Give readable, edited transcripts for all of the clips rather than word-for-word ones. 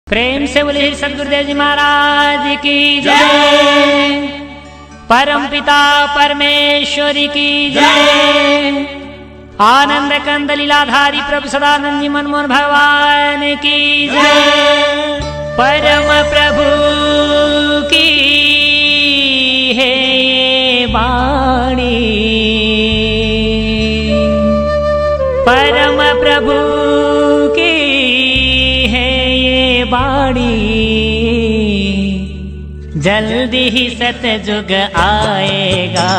प्रेम से बोले सदगुरुदेव जी महाराज की जय। परम पिता परमेश्वरी की जय। आनंद कंद लीलाधारी प्रभु सदानंद जी मनमोहन भगवान की जय। परम प्रभु की है वाणी, परम प्रभु की है ये वाणी। जल्दी ही सतयुग आएगा,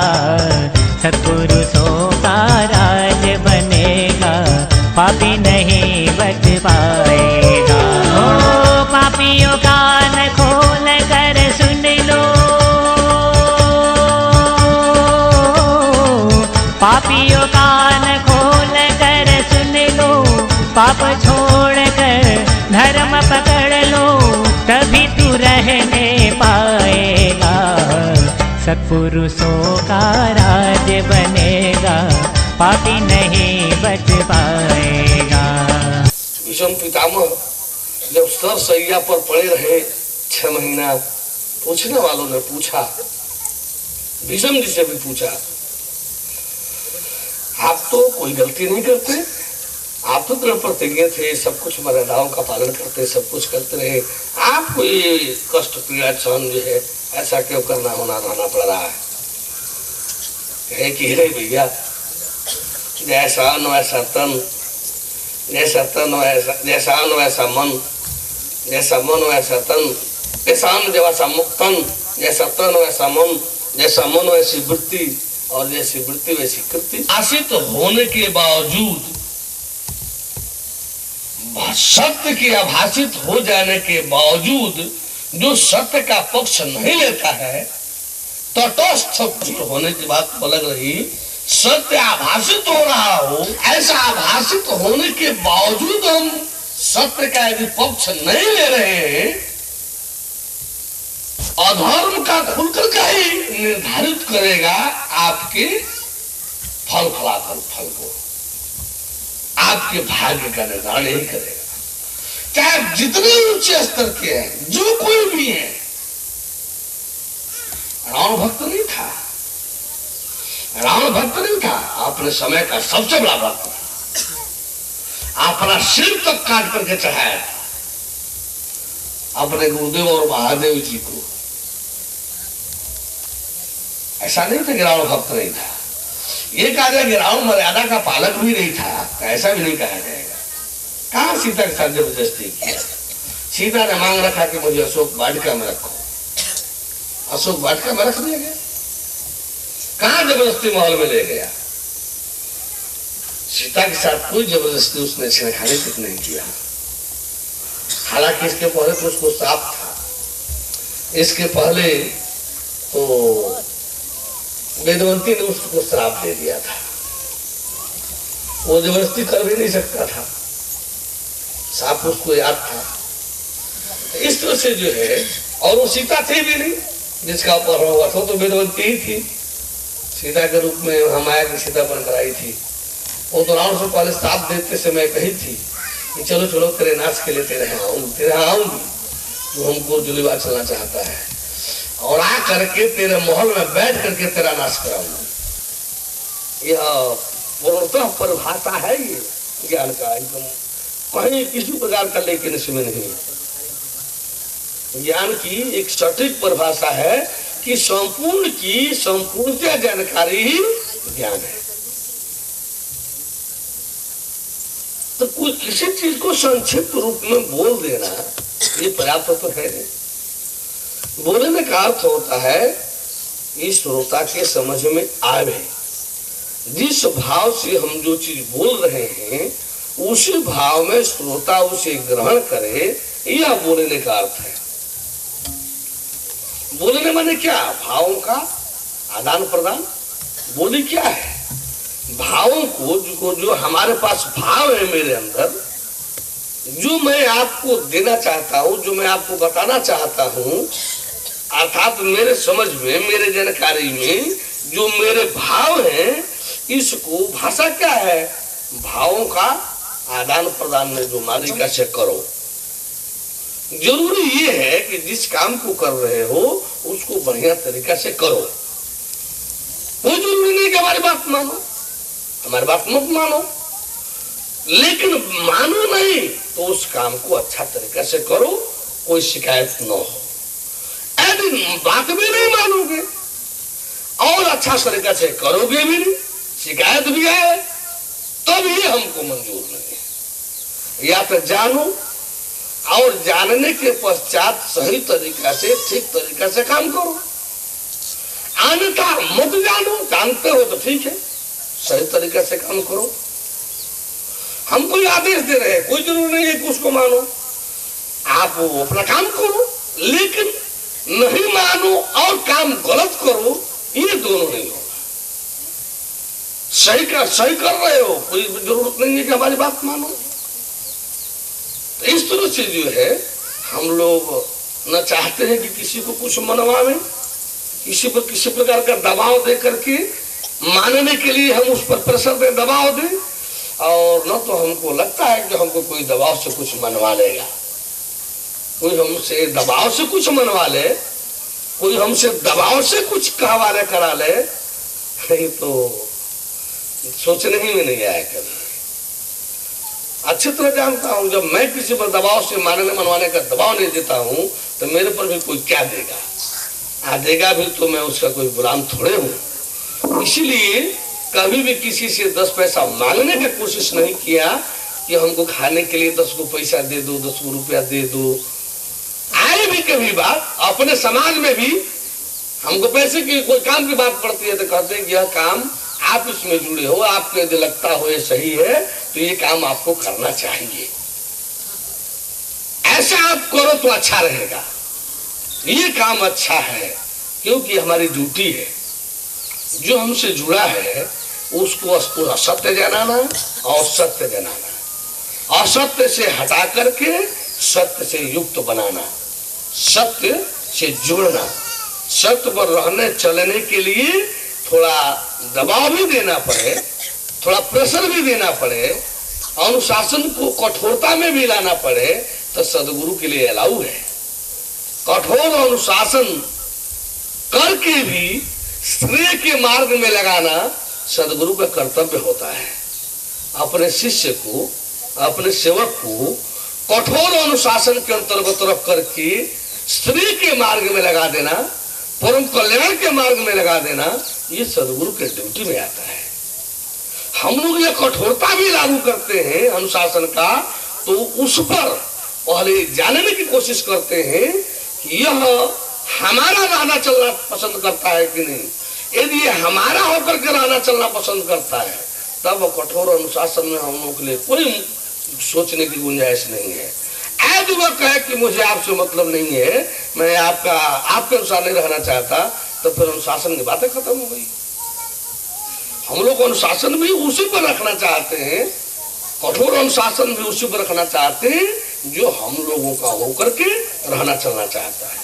सत्पुरुषों का राज बनेगा, पापी नहीं बच पाएगा। ओ पापियों कान खोल कर सुन लो, पापियों कान खोल कर सुन लो, पाप छोड़ कर धर्म पकड़ लो, तभी तू रहने पाएगा, सत्पुरुषों का राज बनेगा, पापी नहीं बच पाएगा। भीष्म पितामह जब सर सैया पर पड़े रहे 6 महीना, पूछने वालों ने पूछा, भीष्म जी से भी पूछा, आप तो कोई गलती नहीं करते, आप तो दृढ़ प्रतिज्ञ थे, सब कुछ मर्यादाओं का पालन करते, सब कुछ करते रहे, आपको ये कष्ट पीड़ा सहन जो है ऐसा क्यों करना रहना पड़ रहा है? कहे कि हे भैया, जैसा अन्न वैसा तन, जैसा तन वैसा, जैसा अन्न वैसा मन, जैसा मन वैसा तन, जैसा अन्न वैसा मुक्तन, जैसा तन वैसा मन, जैसा मन वैसी वृत्ति, और जैसी वृत्ति वैसी कृति। आशित होने के बावजूद, सत्य के आभासित हो जाने के बावजूद जो सत्य का पक्ष नहीं लेता है, तटस्थ होने की बात अलग रही, सत्य आभासित हो रहा हो, ऐसा आभासित होने के बावजूद हम सत्य का यदि पक्ष नहीं ले रहे हैं, अधर्म का खुलकर का ही निर्धारित करेगा आपके फल फलाफल फल को, आपके भाग्य का निर्धारण ही करेगा। चाहे जितने ऊंचे स्तर के हैं, जो कोई भी है। रावण भक्त नहीं था, रावण भक्त नहीं था, अपने समय का सबसे बड़ा भक्त था, अपना सिर तक काट करके चढ़ाया था अपने गुरुदेव और महादेव जी को। ऐसा नहीं था कि रावण भक्त नहीं था। ये कहा जाए कि रावण मर्यादा का पालक भी नहीं था, ऐसा भी नहीं कहा जाएगा। कहाँ सीता के साथ जबरदस्ती किया? सीता ने मांग रखा कि मुझे अशोक वाटिका में रखो, अशोक वाटिका में रख दिया गया। कहाँ जबरदस्ती महल में ले गया? सीता के साथ कोई जबरदस्ती उसने छेड़खानी तक नहीं किया। हालांकि इसके पहले तो उसको श्राप था, इसके पहले तो वेदवंती ने उसको श्राप दे दिया था, वो जबरदस्ती कर भी नहीं सकता था, श्राप उसको याद था। इस तरह से जो है, और वो सीता थी भी नहीं जिसका अपहरण हुआ था, तो वेदवंती ही थी, सीता के रूप में हमाया की सीता बनकर आई थी। वो तो रावण से पहले श्राप देते समय कही थी कि चलो चलो तेरे नाश के लिए तेरे यहाँ आऊंगी, जो हमको जुलीबा चलना चाहता है, और आ करके तेरे महल में बैठ करके तेरा नाश कराऊंगा। यह पूर्णतः परिभाषा है ये ज्ञान का, एकदम कहीं किसी प्रकार का लेकिन इसमें नहीं। ज्ञान की एक सटीक परिभाषा है कि संपूर्ण की संपूर्णतः जानकारी ही ज्ञान है। तो कोई किसी चीज को संक्षिप्त रूप में बोल देना ये पर्याप्त तो है नहीं। बोलने का अर्थ होता है कि श्रोता के समझ में आवे, जिस भाव से हम जो चीज बोल रहे हैं उसी भाव में श्रोता उसे ग्रहण करे, यह बोलने का अर्थ है। बोलने माने क्या? भावों का आदान प्रदान। बोली क्या है? भावों को जो हमारे पास भाव है मेरे अंदर, जो मैं आपको देना चाहता हूं, जो मैं आपको बताना चाहता हूं, अर्थात मेरे समझ में, मेरे जानकारी में जो मेरे भाव हैं, इसको भाषा क्या है? भावों का आदान प्रदान में जो मालिका से करो। जरूरी ये है कि जिस काम को कर रहे हो उसको बढ़िया तरीका से करो। कोई जरूरी नहीं कि हमारी बात मानो, हमारी बात मत मानो, लेकिन मानो नहीं तो उस काम को अच्छा तरीका से करो, कोई शिकायत न हो। यदि बात भी नहीं मानोगे और अच्छा तरीका से करोगे भी नहीं, शिकायत भी आए, तब ये हमको मंजूर नहीं है। या तो जानो और जानने के पश्चात सही तरीका से, ठीक तरीका से काम करो। अन्यथा मत जानो, जानते हो तो ठीक है, सही तरीका से काम करो। हम कोई आदेश दे रहे हैं, कोई जरूरी नहीं है कि उसको मानो, आप अपना काम करो, लेकिन नहीं मानो और काम गलत करो, ये दोनों नहीं होगा। सही कर रहे हो, कोई जरूरत नहीं है कि हमारी बात मानो। तो इस तरह से जो है हम लोग न चाहते हैं कि किसी को कुछ मनवावे, किसी पर किसी प्रकार का दबाव दे करके मानने के लिए हम उस पर प्रेशर दे, दबाव दे, और न तो हमको लगता है कि हमको कोई दबाव से कुछ मनवा लेगा। कोई हमसे दबाव से कुछ मनवा ले, कोई हमसे दबाव से कुछ कहवा ले, करा ले, नहीं तो सोचने ही में नहीं आया कभी। अच्छी तरह जानता हूं, जब मैं किसी पर दबाव से मानने मनवाने का दबाव नहीं देता हूं तो मेरे पर भी कोई क्या देगा, देगा भी तो मैं उसका कोई गुलाम थोड़े हूं। इसीलिए कभी भी किसी से 10 पैसा मांगने की कोशिश नहीं किया कि हमको खाने के लिए 10 को पैसा दे दो, 10 को रुपया दे दो। आए भी कभी बात अपने समाज में भी हमको पैसे की कोई काम की बात पड़ती है तो कहते हैं कि यह काम आप इसमें जुड़े हो, आपको यदि लगता हो ये सही है तो ये काम आपको करना चाहिए, ऐसा आप करो तो अच्छा रहेगा, ये काम अच्छा है, क्योंकि हमारी ड्यूटी है। जो हमसे जुड़ा है उसको असत्य जनाना और सत्य जनाना, असत्य से हटा करके सत्य से युक्त बनाना, सत्य से जुड़ना, सत्य पर रहने चलने के लिए थोड़ा दबाव भी देना पड़े, थोड़ा प्रेशर भी देना पड़े, अनुशासन को कठोरता में भी लाना पड़े, तो सदगुरु के लिए अलाउ है। कठोर अनुशासन करके भी श्रेय के मार्ग में लगाना सदगुरु का कर्तव्य होता है। अपने शिष्य को, अपने सेवक को कठोर अनुशासन के अंतर्गत रख करके श्रेय के मार्ग में लगा देना, परम कल्याण के मार्ग में लगा देना, ये सदगुरु के ड्यूटी में आता है। हम लोग ये कठोरता भी लागू करते हैं अनुशासन का, तो उस पर पहले जानने की कोशिश करते हैं कि यह हमारा रहना चलना पसंद करता है कि नहीं। यदि ये हमारा होकर के रहना चलना पसंद करता है तब कठोर अनुशासन में हम लोग के लिए कोई सोचने की गुंजाइश नहीं है। यदि वह कहे कि मुझे आपसे मतलब नहीं है, मैं आपके अनुसार नहीं रहना चाहता, तो फिर अनुशासन की बातें खत्म हो गई। हम लोग अनुशासन भी उसी पर रखना चाहते हैं, कठोर अनुशासन भी उसी पर रखना चाहते हैं जो हम लोगों का होकर के रहना चलना चाहता है।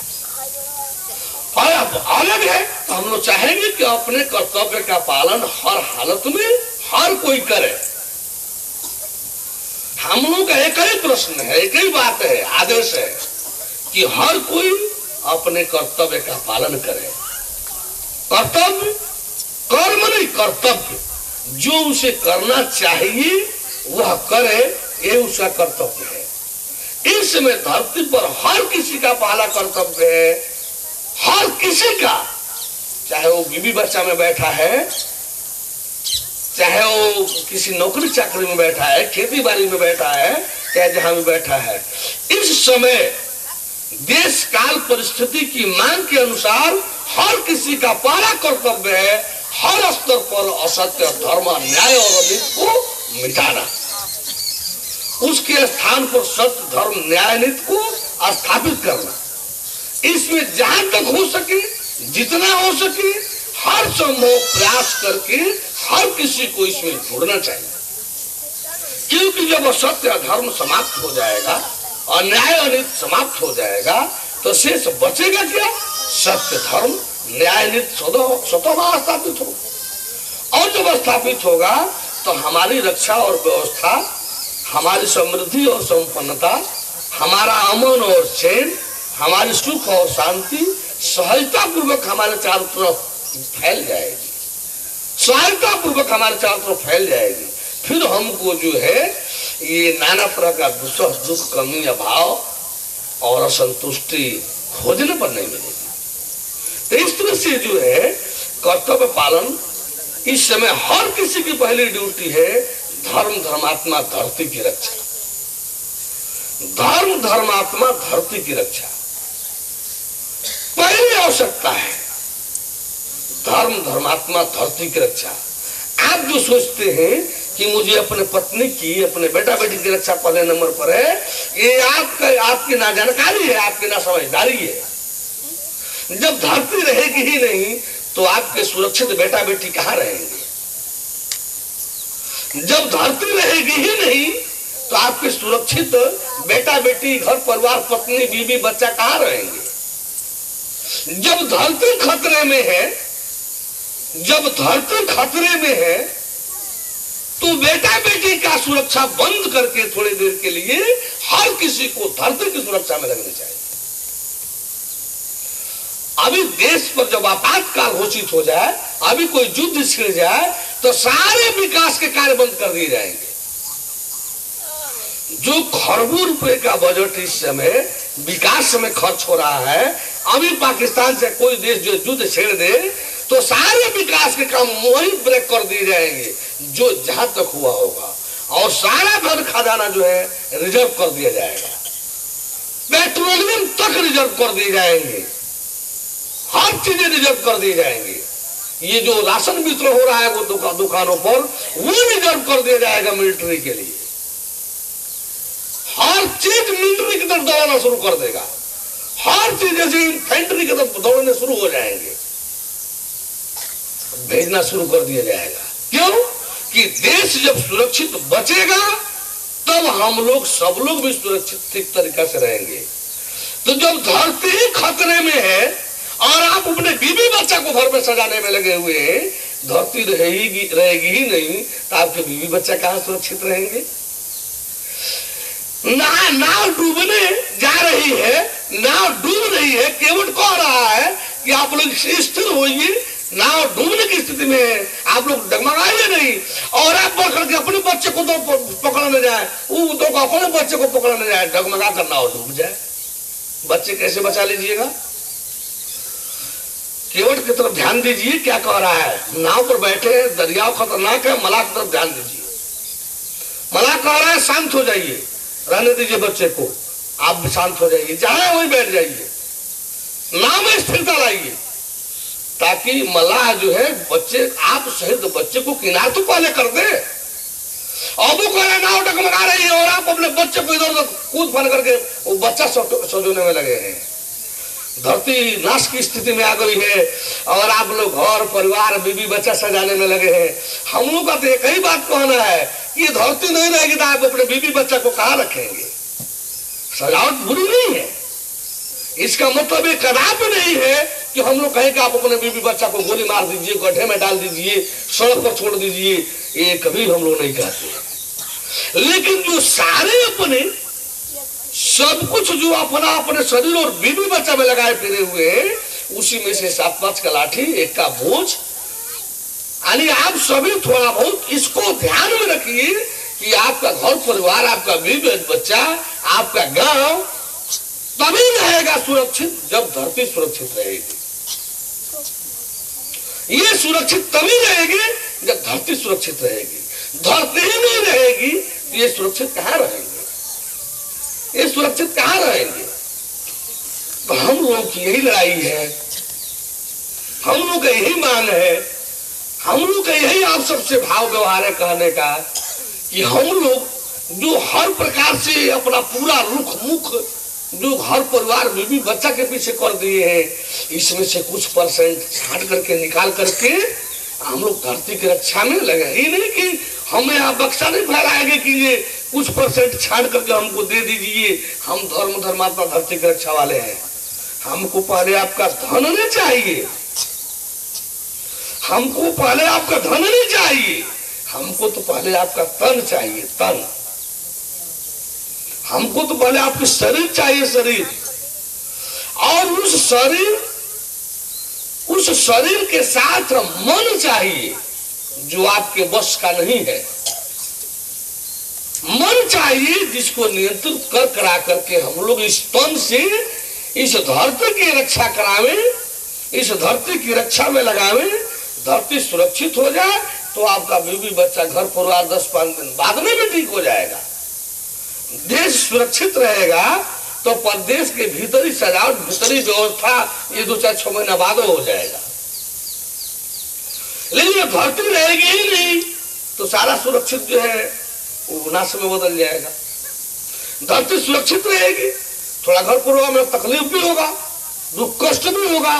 और अब अलग है तो हम लोग चाहेंगे कि अपने कर्तव्य का पालन हर हालत में हर कोई करे। हम लोग का एक ही प्रश्न है, एक ही बात है, आदेश है कि हर कोई अपने कर्तव्य का पालन करे। कर्तव्य कर्म नहीं, कर्तव्य जो उसे करना चाहिए वह करे, ये उसका कर्तव्य है। इस समय धरती पर हर किसी का पहला कर्तव्य है, हर किसी का, चाहे वो बीवी बच्चा में बैठा है, चाहे वो किसी नौकरी चाकरी में बैठा है, खेती बाड़ी में बैठा है, चाहे जहां भी बैठा है। इस समय देश काल परिस्थिति की मांग के अनुसार हर किसी का पहला कर्तव्य है हर स्तर पर असत्य, धर्म, न्याय और अनीति को मिटाना, उसके स्थान पर सत्य, धर्म, न्याय, नीति को स्थापित करना। इसमें जहां तक हो सके, जितना हो सके, हर संभव प्रयास करके हर किसी को इसमें जोड़ना चाहिए। क्योंकि जब सत्य धर्म समाप्त हो जाएगा और न्याय अनीति समाप्त हो जाएगा तो शेष बचेगा क्या? सत्य, धर्म, न्याय, नीति स्वतः स्थापित होगा। और जब स्थापित होगा तो हमारी रक्षा और व्यवस्था, हमारी समृद्धि और संपन्नता, हमारा अमन और चैन, हमारी सुख और शांति सहजता पूर्वक हमारे चारों तरफ फैल जाएगी, सहजता पूर्वक हमारे चारों तरफ फैल जाएगी। फिर हमको जो है ये नाना तरह का दुख, कमी, अभाव और असंतुष्टि खोजने पर नहीं मिलेगी। तो इस तरह से जो है कर्तव्य पालन इस समय हर किसी की पहली ड्यूटी है। धर्म धर्मात्मा धरती की रक्षा, धर्म धर्मात्मा धरती की रक्षा पहली आवश्यकता है। धर्म धर्मात्मा धरती की रक्षा। आप जो सोचते हैं कि मुझे अपने पत्नी की, अपने बेटा बेटी की रक्षा पहले नंबर पर है, ये आपकी ना जानकारी है, आपकी ना समझदारी है। जब धरती रहेगी ही नहीं तो आपके सुरक्षित बेटा बेटी कहाँ रहेंगे? जब धरती रहेगी ही नहीं तो आपके सुरक्षित बेटा बेटी, घर परिवार, पत्नी, बीवी, बच्चा कहाँ रहेंगे? जब धरती खतरे में है, जब धरती खतरे में है तो बेटा बेटी का सुरक्षा बंद करके थोड़ी देर के लिए हर किसी को धरती की सुरक्षा में लगनी चाहिए। अभी देश पर जब आपातकाल घोषित हो जाए, अभी कोई युद्ध छिड़ जाए तो सारे विकास के कार्य बंद कर दिए जाएंगे। जो खरबों रुपए का बजट इस समय विकास में खर्च हो रहा है, अभी पाकिस्तान से कोई देश जो युद्ध छेड़ दे तो सारे विकास के काम वहीं ब्रेक कर दिए जाएंगे जो जहां तक हुआ होगा, और सारा धन खजाना जो है रिजर्व कर दिया जाएगा, पेट्रोलियम तक रिजर्व कर दिए जाएंगे, हर चीजें रिजर्व कर दिए जाएंगे। ये जो राशन वितरण हो रहा है वो दुकानों पर, वो रिजर्व कर दिया जाएगा मिलिट्री के लिए। हर चीज मिलिट्री की तरफ दौड़ना शुरू कर देगा, हर चीज जैसे इन्फेंट्री की तरफ दौड़ने शुरू हो जाएंगे, भेजना शुरू कर दिया जाएगा। क्यों? कि देश जब सुरक्षित बचेगा तब हम लोग, सब लोग भी सुरक्षित ठीक तरीके से रहेंगे। तो जब धरती ही खतरे में है और आप अपने बीवी बच्चा को घर में सजाने में लगे हुए हैं, धरती रहेगी ही नहीं तो आपके बीवी बच्चा कहां सुरक्षित रहेंगे? नाव डूबने जा रही है, नाव डूब रही है, केवट कह रहा है कि आप लोग स्थिर होइए, नाव डूबने की स्थिति में है, आप लोग डगमगाइए नहीं, और आप बढ़ करके अपने बच्चे को तो पकड़ने जाए, वो तो अपने बच्चे को पकड़ने जाए, डगमगा कर नाव डूब जाए, बच्चे कैसे बचा लीजिएगा? केवट की तरफ ध्यान दीजिए, क्या कह रहा है। नाव पर बैठे, दरिया खतरनाक है, मलाह की तरफ ध्यान दीजिए। मलाह कह रहा है शांत हो जाइए, रहने दीजिए बच्चे को, आप भी शांत हो जाइए, जहां वहीं बैठ जाइए, नाव में स्थिरता लाइए, ताकि मलाह जो है बच्चे, आप सहित बच्चे को किनारे तो पहले कर दे। अब वो कह रहे नाव डगमगा रही है और आप अपने बच्चे को इधर उधर कूद फान करके वो बच्चा सजोने में लगे हैं। धरती नाश की स्थिति में आ गई है और आप लोग घर परिवार बीवी बच्चा सजाने में लगे हैं। हम लोग का तो एक ही बात कहना है कि ये धरती नहीं रहेगी तो आप अपने बीवी बच्चा को कहाँ रखेंगे? सजावट बुरी नहीं है, इसका मतलब ये कदापि नहीं है कि हम लोग कहें कि आप अपने बीवी बच्चा को गोली मार दीजिए, गड्ढे में डाल दीजिए, सड़क पर छोड़ दीजिए, ये कभी हम लोग नहीं कहते। लेकिन जो सारे अपने सब कुछ जो अपना अपने शरीर और बीवी बच्चा में लगाए फिरे हुए हैं, उसी में से 7-5 का लाठी, एक का बोझ, यानी आप सभी थोड़ा बहुत इसको ध्यान में रखिए कि आपका घर परिवार, आपका बीवी बच्चा, आपका गांव तभी रहेगा सुरक्षित जब धरती सुरक्षित रहेगी। ये सुरक्षित तभी रहेगी जब धरती सुरक्षित रहेगी। धरती ही नहीं रहेगी तो ये सुरक्षित कहां रहेंगे? ये सुरक्षित कहां रहेंगे? तो हम लोगों की यही लड़ाई है, हम लोग का यही मान है, हम लोग का यही आप सबसे भाव व्यवहार है कहने का कि हम लोग जो हर प्रकार से अपना पूरा रुख मुख जो घर परिवार बीवी बच्चा के पीछे कर दिए हैं, इसमें से कुछ परसेंट छांट करके निकाल करके हम लोग धरती की रक्षा में लगे। ये नहीं कि हमें यहाँ बक्सा नहीं फैलाएंगे कि ये कुछ परसेंट छांट करके हमको दे दीजिए, हम धर्म धर्मात्मा धरती की रक्षा वाले हैं। हमको पहले आपका धन नहीं चाहिए, हमको पहले आपका धन नहीं चाहिए, हमको तो पहले आपका तन चाहिए, तन। हमको तो पहले आपकी शरीर चाहिए, शरीर, और उस शरीर के साथ मन चाहिए जो आपके बस का नहीं है। मन चाहिए जिसको नियंत्रित कर करा करके हम लोग इस तन से इस धरती की रक्षा करावे, इस धरती की रक्षा में लगावे, धरती सुरक्षित हो जाए तो आपका बीवी बच्चा घर परिवार 10-5 दिन बाद में भी ठीक हो जाएगा। देश सुरक्षित रहेगा तो प्रदेश के भीतरी सजावट, भीतरी व्यवस्था ये 2-4-6 महीना बाद हो जाएगा। लेकिन धरती रहेगी ही नहीं तो सारा सुरक्षित जो है वो विनाश में बदल जाएगा। धरती सुरक्षित रहेगी, थोड़ा घर परिवार में तकलीफ भी होगा, दुख कष्ट भी होगा,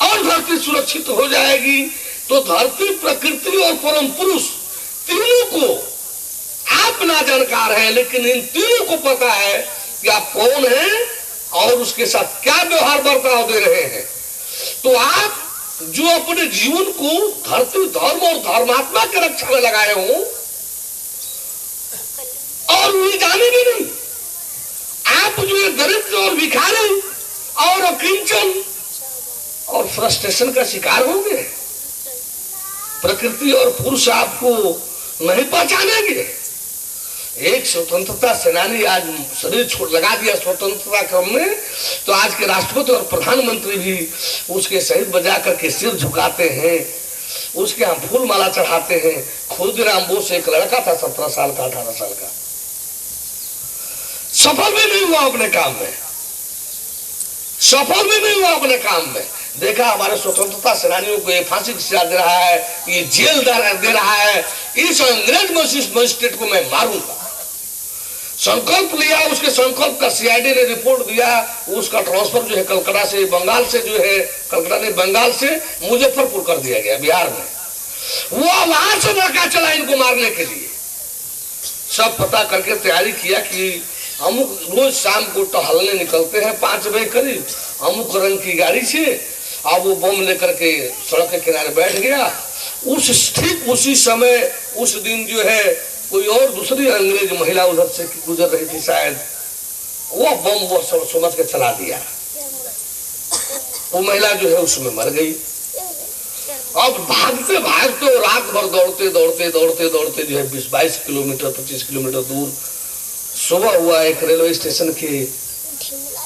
और धरती सुरक्षित हो जाएगी तो धरती, प्रकृति और परम पुरुष तीनों को आप ना जानकार है, लेकिन इन तीनों को पता है कि आप कौन हैं और उसके साथ क्या व्यवहार बर्ताव दे रहे हैं। तो आप जो अपने जीवन को धरती, धर्म और धर्मात्मा की रक्षा में लगाए हो और ये जानेंगे नहीं, आप जो है दरिद्र और भिखारी और अकिंचन और फ्रस्ट्रेशन का शिकार होंगे। प्रकृति और पुरुष आपको नहीं पहचानेंगे। एक स्वतंत्रता सेनानी आज शरीर छोड़ लगा दिया स्वतंत्रता क्रम में, तो आज के राष्ट्रपति और प्रधानमंत्री भी उसके शहीद बजा करके सिर झुकाते हैं, उसके यहाँ फूल माला चढ़ाते हैं। खुदीराम बोस एक लड़का था 17 साल का, 18 साल का, सफल भी नहीं हुआ अपने काम में, सफल भी नहीं हुआ अपने काम में। देखा हमारे स्वतंत्रता सेनानियों को ये फांसी की सजा दे रहा है, ये जेल दे रहा है, इस अंग्रेज मजिस्ट्रेट को मैं मारूंगा। संकल्प लिया, उसके संकल्प का सीआईडी ने रिपोर्ट दिया, उसका ट्रांसफर जो है कलकत्ता से, बंगाल से जो है, कलकत्ता ने बंगाल से मुजफ्फरपुर कर दिया गया, बिहार में। वो वहां से लड़का चला इनको मारने के लिए। सब पता करके तैयारी किया कि अमुक रोज शाम को टहलने निकलते हैं 5 बजे करीब, अमुक रंग की गाड़ी से। अब वो बम लेकर के सड़क के किनारे बैठ गया। ठीक उसी समय उस दिन जो है कोई और दूसरी अंग्रेज महिला उधर से गुजर रही थी शायद, वो बम वो समझ के चला दिया। वो महिला जो है उसमें मर गई। अब भागते भागते रात भर दौड़ते दौड़ते दौड़ते दौड़ते जो है 20-22 किलोमीटर 25 किलोमीटर दूर सुबह हुआ। एक रेलवे स्टेशन की,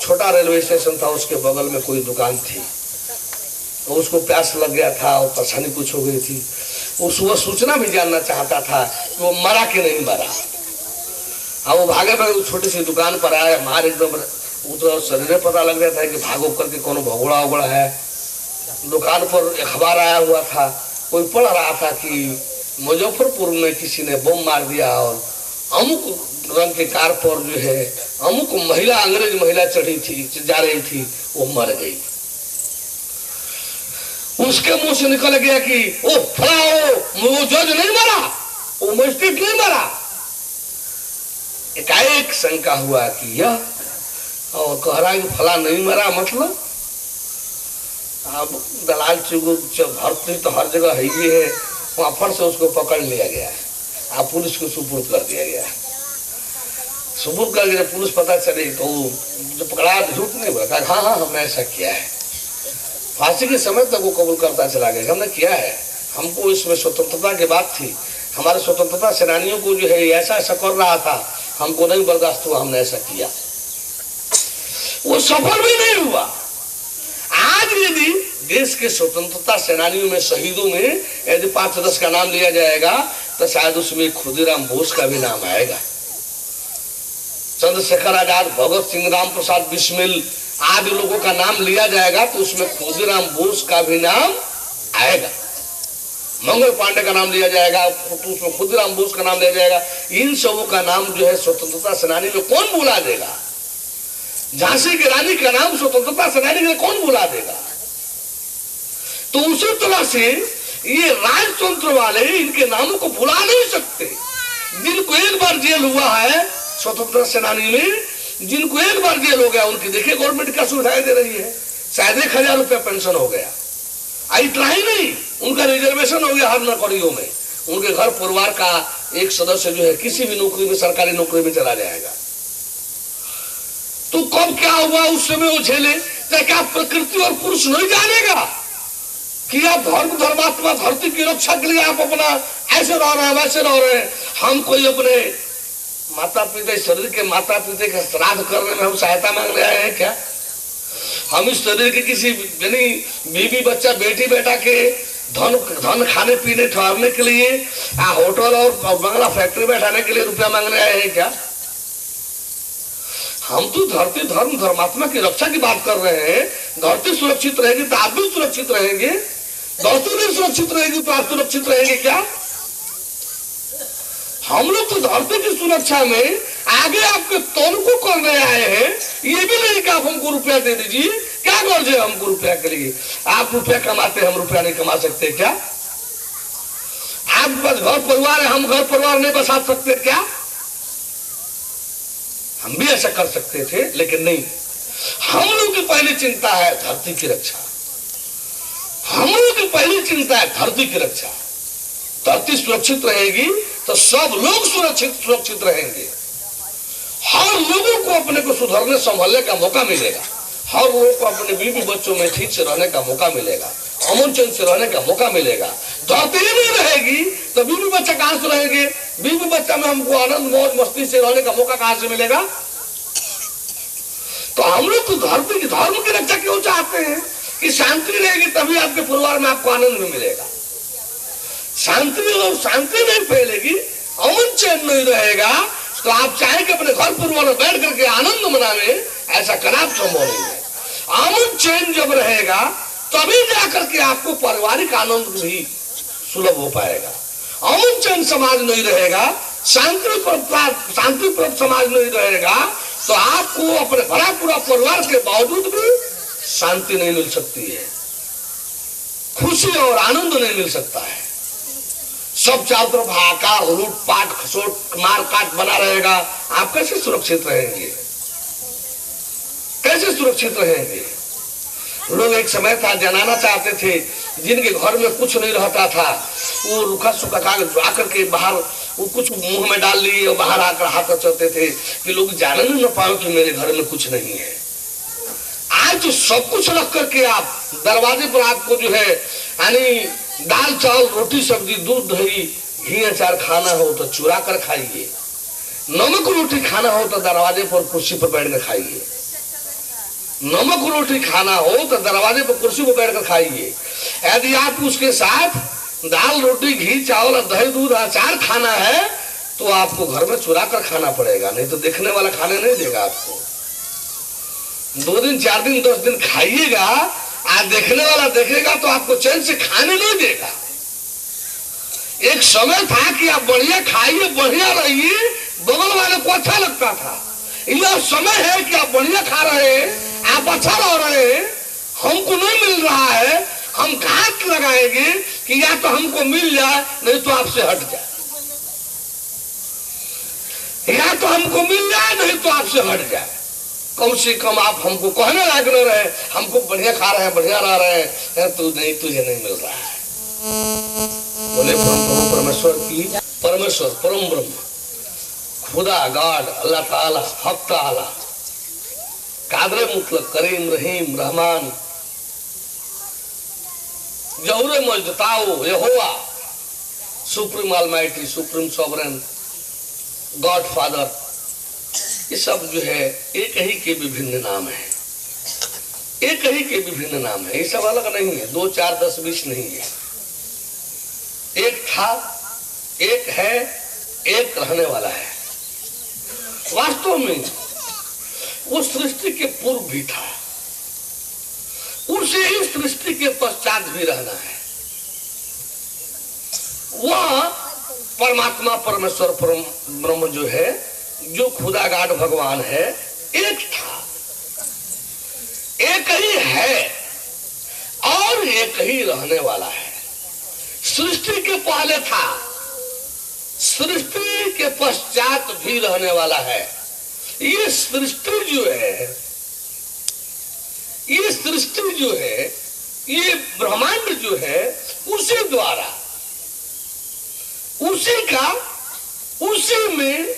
छोटा रेलवे स्टेशन था, उसके बगल में कोई दुकान थी, तो उसको प्यास लग गया था और परेशानी कुछ हो गई थी। वो सुबह सूचना भी जानना चाहता था कि वो मरा कि नहीं मरा। हाँ, वो भागे भागे छोटी सी दुकान पर आया, मार एकदम उधर शरीर पता लग गया था कि भागो करके कौन भगोड़ा उगड़ा है। दुकान पर अखबार आया हुआ था, कोई पढ़ रहा था कि मुजफ्फरपुर में किसी ने बम मार दिया और अमुक रंग के कार पर जो है अमुक महिला, अंग्रेज महिला चढ़ी थी, जा रही थी, वो मर गई। उसके मुंह से निकल गया कि ओ फला, वो जज नहीं मरा, वो मजिस्ट्रेट नहीं मरा। एकाएक शंका हुआ कि यह, और कह रहा है कि फला नहीं मरा, मतलब अब दलाल भर्ती तो हर जगह है ही है, वहां फट से उसको पकड़ लिया गया, अब पुलिस को सुपुर्द कर दिया गया। सुपुर्द कर दिया, पुलिस पता चली तो जो पकड़ा झूठ नहीं बोला, हाँ हाँ हमने ऐसा किया है। फांसी के समय तक वो कबूल करता चला गया, हमने किया है, हमको इसमें स्वतंत्रता की बात थी, हमारे स्वतंत्रता सेनानियों को जो है ऐसा ऐसा कर रहा था, हमको नहीं बर्दाश्त हुआ, हमने ऐसा किया। वो सफल भी नहीं हुआ। आज यदि देश के स्वतंत्रता सेनानियों में, शहीदों में यदि 5-10 का नाम लिया जाएगा तो शायद उसमें खुदीराम बोस का भी नाम आएगा, चंद्रशेखर आजाद, भगत सिंह, राम प्रसाद बिस्मिल आदि लोगों का नाम लिया जाएगा तो उसमें खुदीराम बोस का भी नाम आएगा। मंगल पांडे का नाम लिया जाएगा तो उसमें खुदीराम बोस का नाम लिया जाएगा। इन सबों का नाम जो है स्वतंत्रता सेनानी में कौन भुला देगा? झांसी की रानी का नाम स्वतंत्रता सेनानी में कौन भुला देगा? तो उसी तरह से ये राजतंत्र वाले इनके नामों को भुला नहीं सकते। जिनको एक बार जेल हुआ है स्वतंत्रता सेनानी में, जिनको एक बार जेल हो गया, उनकी देखिए गवर्नमेंट क्या सुविधाएं दे रही है। शायद 1000 रुपया पेंशन हो गया, इतना ही नहीं, उनका रिजर्वेशन हो गया हर नौकरियों में। उनके घर परिवार का एक सदस्य जो है किसी भी नौकरी में, सरकारी नौकरी में चला जाएगा। तो कब क्या हुआ उस समय वो झेले। तो क्या प्रकृति और पुरुष नहीं जानेगा कि आप धर्म धर्मात्मा धरती की रक्षा के लिए आप अपना ऐसे रह रहे हैं वैसे रह रहे हैं। हम कोई अपने माता पिता शरीर के माता पिता का श्राद्ध करने में हम सहायता मांगने आए हैं क्या? हम इस शरीर के किसी यानी बीवी बच्चा बेटी बेटा के धन खाने पीने ठहरने के लिए होटल और बंगला फैक्ट्री बैठाने के लिए रुपया मांगने आए हैं क्या? हम तो धरती धर्म धर्मात्मा की रक्षा की बात कर रहे हैं। धरती सुरक्षित रहेगी तो आप भी सुरक्षित रहेंगे, धरती नहीं सुरक्षित रहेगी तो आप सुरक्षित रहेंगे क्या? हम लोग तो धरती की सुरक्षा में आगे आपके तन को करने आए हैं। ये भी नहीं कि आप हमको रुपया दे दीजिए, क्या गर्ज है हमको रुपया के लिए? आप रुपया कमाते, हम रुपया नहीं कमा सकते क्या? आपके पास घर परिवार है, हम घर परिवार नहीं बसा सकते क्या? हम भी ऐसा कर सकते थे लेकिन नहीं। हम लोग की पहली चिंता है धरती की रक्षा, हम लोग की पहली चिंता है धरती की रक्षा। धरती सुरक्षित रहेगी तो सब लोग सुरक्षित रहेंगे। हर लोगों को अपने को सुधरने संभलने का मौका मिलेगा, हर लोगों को अपने बीवी बच्चों में ठीक से रहने का मौका मिलेगा, अमन चैन से रहने का मौका मिलेगा। धरती नहीं रहेगी तो बीवी बच्चा कहां से रहेंगे? बीवी बच्चा में हमको आनंद मौज मस्ती से रहने का मौका कहां से मिलेगा? तो हम लोग तो धरती की धर्म की रक्षा क्यों चाहते हैं कि शांति रहेगी तभी आपके परिवार में आपको आनंद भी मिलेगा। शांति और शांति नहीं फैलेगी, अमन चैन नहीं रहेगा तो आप चाहे कि अपने घर परिवार में बैठ करके आनंद मनावे, ऐसा करना संभव नहीं है। अमन चैन जब रहेगा तभी जाकर के आपको पारिवारिक आनंद भी सुलभ हो पाएगा। अमन चैन समाज नहीं रहेगा, शांतिपूर्ण समाज नहीं रहेगा तो आपको अपने भरा पूरा परिवार के बावजूद भी शांति नहीं मिल सकती है, खुशी और आनंद नहीं मिल सकता है। सब चारों तरफ हाहाकार लूटपाट खसोट मार काट बना रहेगा। आप कैसे सुरक्षित रहेंगे? कैसे सुरक्षित रहेंगे? लोग एक समय था जनाना चाहते थे, जिनके घर में कुछ नहीं रहता था वो रूखा सूखा कागज आकर के बाहर वो कुछ मुंह में डाल लिए और बाहर आकर हाथ चलते थे कि लोग जानने न पाओ कि मेरे घर में कुछ नहीं है। आज तो सब कुछ रख करके आप दरवाजे पर आपको जो है यानी दाल चावल रोटी सब्जी दूध दही घी अचार खाना हो तो चुरा कर खाइए, नमक रोटी खाना हो तो दरवाजे पर कुर्सी पर बैठ कर खाइए, नमक रोटी खाना हो तो दरवाजे पर कुर्सी पर बैठ कर खाइए। यदि आप उसके साथ दाल रोटी घी चावल दही दूध अचार खाना है तो आपको घर में चुरा कर खाना पड़ेगा, नहीं तो देखने वाला खाने नहीं देगा आपको। 2 दिन 4 दिन 10 दिन खाइएगा, आज देखने वाला देखेगा तो आपको चैन से खाने नहीं देगा। एक समय था कि आप बढ़िया खाइए बढ़िया रहिए, बगल वाले को अच्छा लगता था। यह समय है कि आप बढ़िया खा रहे हैं, आप अच्छा रह रहे हैं, हमको नहीं मिल रहा है, हम घात लगाएंगे कि या तो हमको मिल जाए नहीं तो आपसे हट जाए, या तो हमको मिल जाए नहीं तो आपसे हट जाए। कम से कम आप हमको कहने लायक न रहे, हमको बढ़िया खा रहे हैं बढ़िया रह रहे हैं, तू नहीं तुझे नहीं मिल रहा है। बोले प्रभु परमेश्वर की परमेश्वर परम ब्रह्म खुदा गॉड अल्लाह ताला हक ताला कादरे मुतलक करीम रहीम रहमान जौरे मजदाओ Jehovah supreme almighty supreme sovereign God father, ये सब जो है एक ही के विभिन्न नाम है, एक ही के विभिन्न नाम है। ये सब अलग नहीं है, 2 4 10 20 नहीं है। एक था, एक है, एक रहने वाला है। वास्तव में वो सृष्टि के पूर्व भी था, उसे ही सृष्टि के पश्चात भी रहना है। वह परमात्मा परमेश्वर परम ब्रह्म जो है, जो खुदा गाड भगवान है, एक था, एक ही है और एक ही रहने वाला है। सृष्टि के पहले था, सृष्टि के पश्चात भी रहने वाला है। ये सृष्टि जो है, ये सृष्टि जो है, ये ब्रह्मांड जो है, उसी द्वारा उसी का उसी में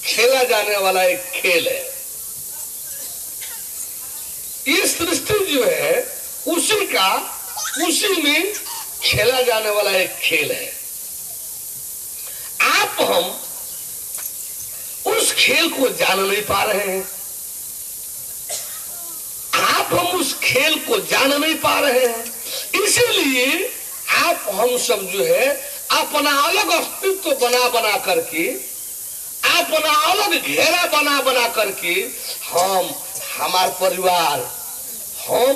खेला जाने वाला एक खेल है। सृष्टि जो है उसी में खेला जाने वाला एक खेल है। हम उस खेल को जान नहीं पा रहे हैं। हम उस खेल को जान नहीं पा रहे हैं, इसीलिए हम सब जो है अपना अलग अस्तित्व बना करके, अपना अलग घेरा बना करके हम हमार परिवार, हम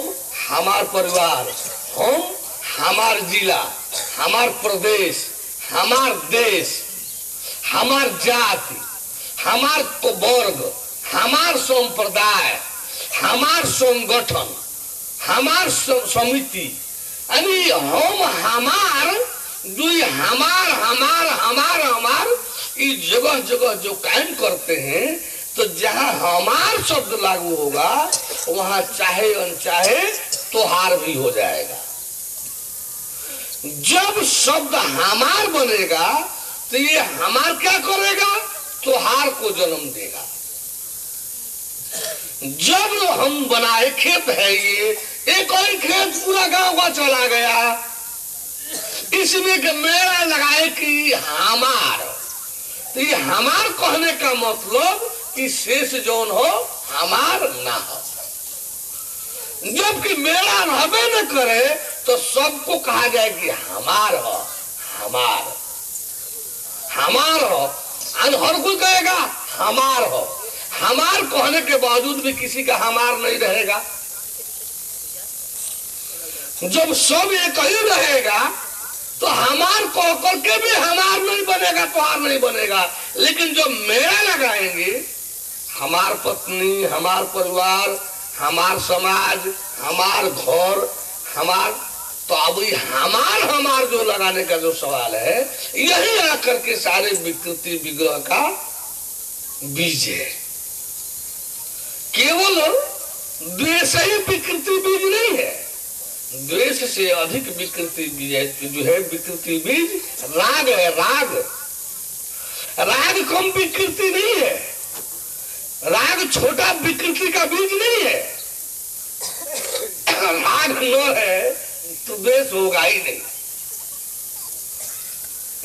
हमार जिला, हमार प्रदेश, हमार देश, हमार जाति, हमार वर्ग, हमार संप्रदाय, हमार संगठन, हमार समिति, यानी हमार इस जगह जगह जो कायम करते हैं, तो जहां हमार शब्द लागू होगा वहां चाहे अनचाहे तोहार भी हो जाएगा। जब शब्द हमार बनेगा तो ये हमार क्या करेगा? तोहार को जन्म देगा। जब हम बनाए खेत है, ये एक और खेत पूरा गांव का चला गया, इसमें मेरा लगाए कि हमार, तो ये हमार कहने का मतलब कि शेष जौन हो हमार ना हो। जबकि मेरा रहबे न करे तो सबको कहा जाए कि हमार हो, हमार हो। हर कोई कहेगा हमार हो। हमार कहने के बावजूद भी किसी का हमार नहीं रहेगा। जब सब एक ही रहेगा तो हमार कह करके भी हमार नहीं बनेगा, तोहार नहीं बनेगा। लेकिन जो मेरा लगाएंगे, हमार पत्नी, हमार परिवार, हमार समाज, हमार घर, हमार, तो अब हमार जो लगाने का जो सवाल है, यही आकर के सारे विकृति विग्रह का बीज है। केवल द्वेष ही विकृति बीज नहीं है, द्वेष से अधिक विकृति बीज जो है, विकृति बीज राग है। राग कम विकृति नहीं है, राग छोटा विकृति का बीज नहीं है। राग न है तो द्वेष होगा ही नहीं।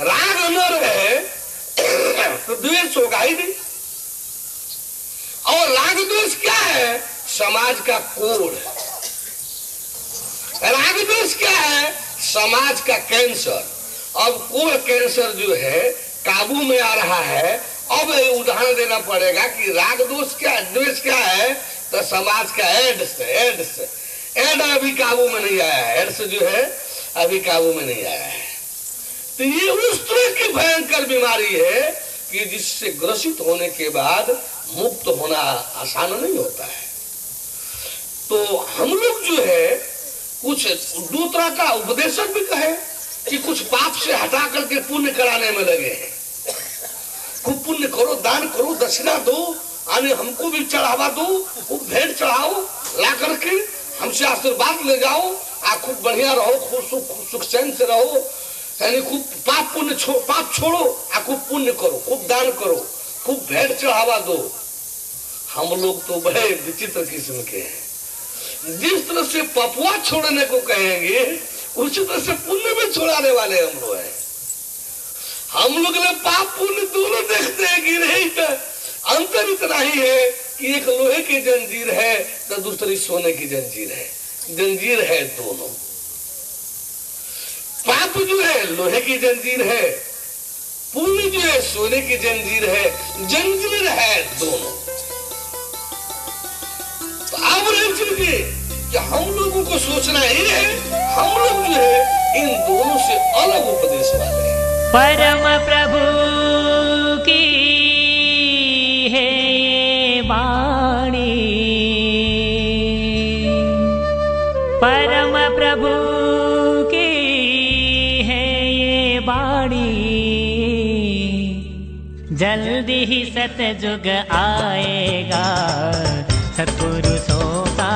राग न रहे तो द्वेष होगा ही नहीं। और राग द्वेष क्या है? समाज का कोड। राग द्वेष क्या है? समाज का कैंसर। अब कोड कैंसर जो है काबू में आ रहा है। अब उदाहरण देना पड़ेगा कि राग दोष क्या, द्वेष क्या है, तो समाज का एड्स अभी काबू में नहीं आया है। एड्स जो है अभी काबू में नहीं आया है। तो ये उस तरह की भयंकर बीमारी है कि जिससे ग्रसित होने के बाद मुक्त होना आसान नहीं होता है। तो हम लोग जो है कुछ दो तरह का उपदेशक भी कहे कि कुछ पाप से हटा करके पुण्य कराने में लगे हैं। खूब पुण्य करो, दान करो, दक्षिणा दो, आने हमको भी चढ़ावा दो, खूब भेंट चढ़ाओ, ला करके हमसे आशीर्वाद ले जाओ, खूब बढ़िया रहो, खूब सुख चैन से रहो, यानी खूब पाप छोड़ो, खूब पुण्य करो, खूब दान करो, खूब भेंट चढ़ावा दो। हम लोग तो बड़े विचित्र किस्म के हैं। जिस तरह से पपुआ छोड़ने को कहेंगे, उसी तरह से पुण्य में छोड़ाने वाले हम लोग हैं। हम लोग ने पाप पुण्य दोनों देखते हैं कि नहीं, अंतर इतना ही है कि एक लोहे की जंजीर है तो दूसरी सोने की जंजीर है। जंजीर है दोनों। पाप जो है लोहे की जंजीर है, पुण्य जो है सोने की जंजीर है। जंजीर है दोनों। तो अब रहे कि हम लोगों को सोचना ही है, हम लोग जो है इन दोनों से अलग उपदेश वाले हैं। परम प्रभु की है ये वाणी, परम प्रभु की है ये वाणी। जल्दी ही सतयुग आएगा, सत्पुरुषों का